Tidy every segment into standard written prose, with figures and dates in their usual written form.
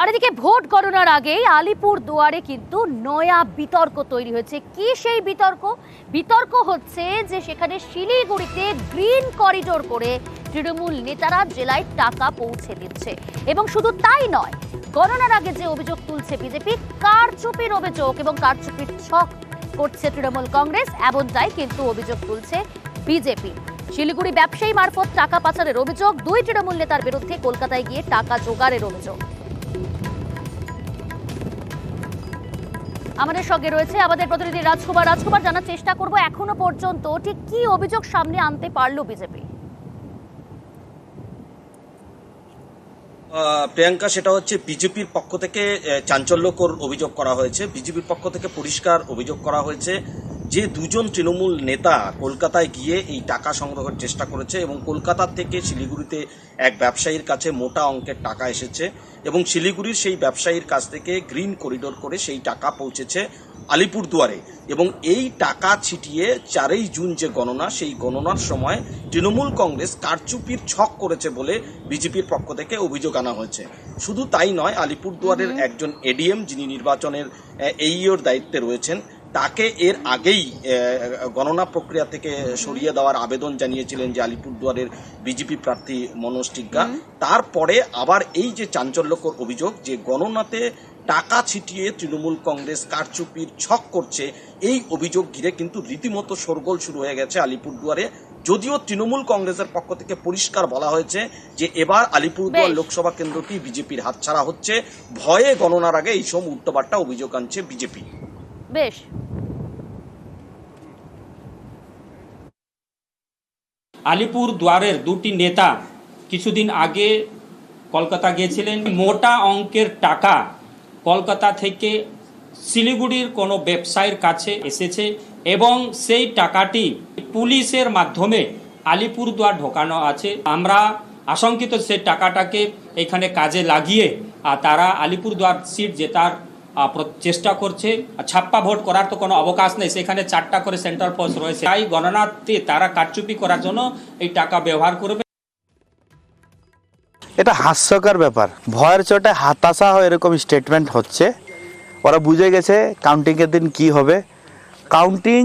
আর এদিকে ভোট গণনার আগেই আলিপুর দুয়ারে কিন্তু নয়া বিতর্ক তৈরি হয়েছে। কি সেই বিতর্ক হচ্ছে যে সেখানে শিলিগুড়িতে গ্রিন করিডোর করে তৃণমূল নেতারা জেলায় টাকা পৌঁছে দিচ্ছে। এবং শুধু তাই নয়, গণনার আগে যে অভিযোগ তুলছে বিজেপি, কারচুপির অভিযোগ এবং কারচুপির ছক করছে তৃণমূল কংগ্রেস, এমনটাই কিন্তু অভিযোগ তুলছে বিজেপি। শিলিগুড়ি ব্যবসায়ী মারফত টাকা পাচারের অভিযোগ, দুই তৃণমূল নেতার বিরুদ্ধে কলকাতায় গিয়ে টাকা জোগাড়ের অভিযোগ। আমাদের সঙ্গে রয়েছে আমাদের প্রতিনিধি রাজকুমার, জানার চেষ্টা করব এখনো পর্যন্ত ঠিক কি অভিযোগ সামনে আনতে পারলো বিজেপি। প্রিয়াঙ্কা, সেটা হচ্ছে বিজেপির পক্ষ থেকে চাঞ্চল্যকর অভিযোগ করা হয়েছে। বিজেপির পক্ষ থেকে পরিষ্কার অভিযোগ করা হয়েছে যে দুজন তৃণমূল নেতা কলকাতায় গিয়ে এই টাকা সংগ্রহের চেষ্টা করেছে এবং কলকাতা থেকে শিলিগুড়িতে এক ব্যবসায়ীর কাছে মোটা অঙ্কের টাকা এসেছে এবং শিলিগুড়ির সেই ব্যবসায়ীর কাছ থেকে গ্রিন করিডোর করে সেই টাকা পৌঁছেছে আলিপুরদুয়ারে। এবং এই টাকা ছিটিয়ে 4ই জুন যে গণনা, সেই গণনার সময় তৃণমূল কংগ্রেস কারচুপির ছক করেছে বলে বিজেপির পক্ষ থেকে অভিযোগ আনা হয়েছে। শুধু তাই নয়, আলিপুরদুয়ারের একজন এডিএম, যিনি নির্বাচনের এইওর দায়িত্বে রয়েছেন, তাকে এর আগেই গণনা প্রক্রিয়া থেকে সরিয়ে দেওয়ার আবেদন জানিয়েছিলেন যে আলিপুরদুয়ারের বিজেপি প্রার্থী মনোজ টিগ্গা। তারপরে আবার এই যে চাঞ্চল্যকর অভিযোগ যে গণনাতে টাকা ছিটিয়ে তৃণমূল কংগ্রেস কারচুপির ছক করছে, এই অভিযোগ ঘিরে কিন্তু রীতিমতো শোরগোল শুরু হয়ে গেছে আলিপুরদুয়ারে। যদিও তৃণমূল কংগ্রেসের পক্ষ থেকে পরিষ্কার বলা হয়েছে যে এবার আলিপুরদুয়ার লোকসভা কেন্দ্রটি বিজেপির হাতছাড়া হচ্ছে। ভয়ে গণনার আগে এইসব উল্টোপাল্টা অভিযোগ আনছে বিজেপি। বেশ, আলিপুর দুয়ারের দুটি নেতা কিছুদিন আগে কলকাতা গিয়েছিলেন। মোটা অঙ্কের টাকা কলকাতা থেকে শিলিগুড়ির কোনো ব্যবসায়ীর কাছে এসেছে এবং সেই টাকাটি পুলিশের মাধ্যমে আলিপুরদুয়ার ঢোকানো আছে। আমরা আশঙ্কিত সেই টাকাটাকে এখানে কাজে লাগিয়ে তারা আলিপুরদুয়ার সিট জেতার চেষ্টা করছে। ছাপ্পা ভোট করার তো কোনো অবকাশ নেই, সেখানে 4টা করে সেন্ট্রাল পোস্ট রয়েছে। তাই গণনাতে তারা কারচুপি করার জন্য এই টাকা ব্যবহার করবে। এটা হাস্যকর ব্যাপার। ভয়ের চোটে হতাশা হয় এরকম স্টেটমেন্ট হচ্ছে। ওরা বুঝে গেছে কাউন্টিংয়ের দিন কি হবে। কাউন্টিং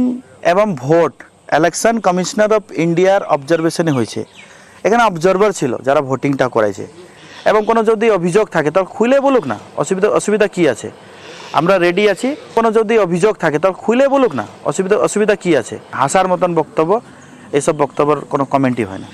এবং ভোট ইলেকশন কমিশনার অফ ইন্ডিয়ার অবজারভেশনে হয়েছে। এখানে অবজারভার ছিল যারা ভোটিংটা করেছে। এবং কোনো যদি অভিযোগ থাকে তাহলে খুলে বলুক না, অসুবিধা কি আছে, আমরা রেডি আছি। কোনো যদি অভিযোগ থাকে তাহলে খুলে বলুক না, অসুবিধা কি আছে। হাসার মতন বক্তব্য, এসব বক্তব্যের কোনো কমেন্টই হয় না।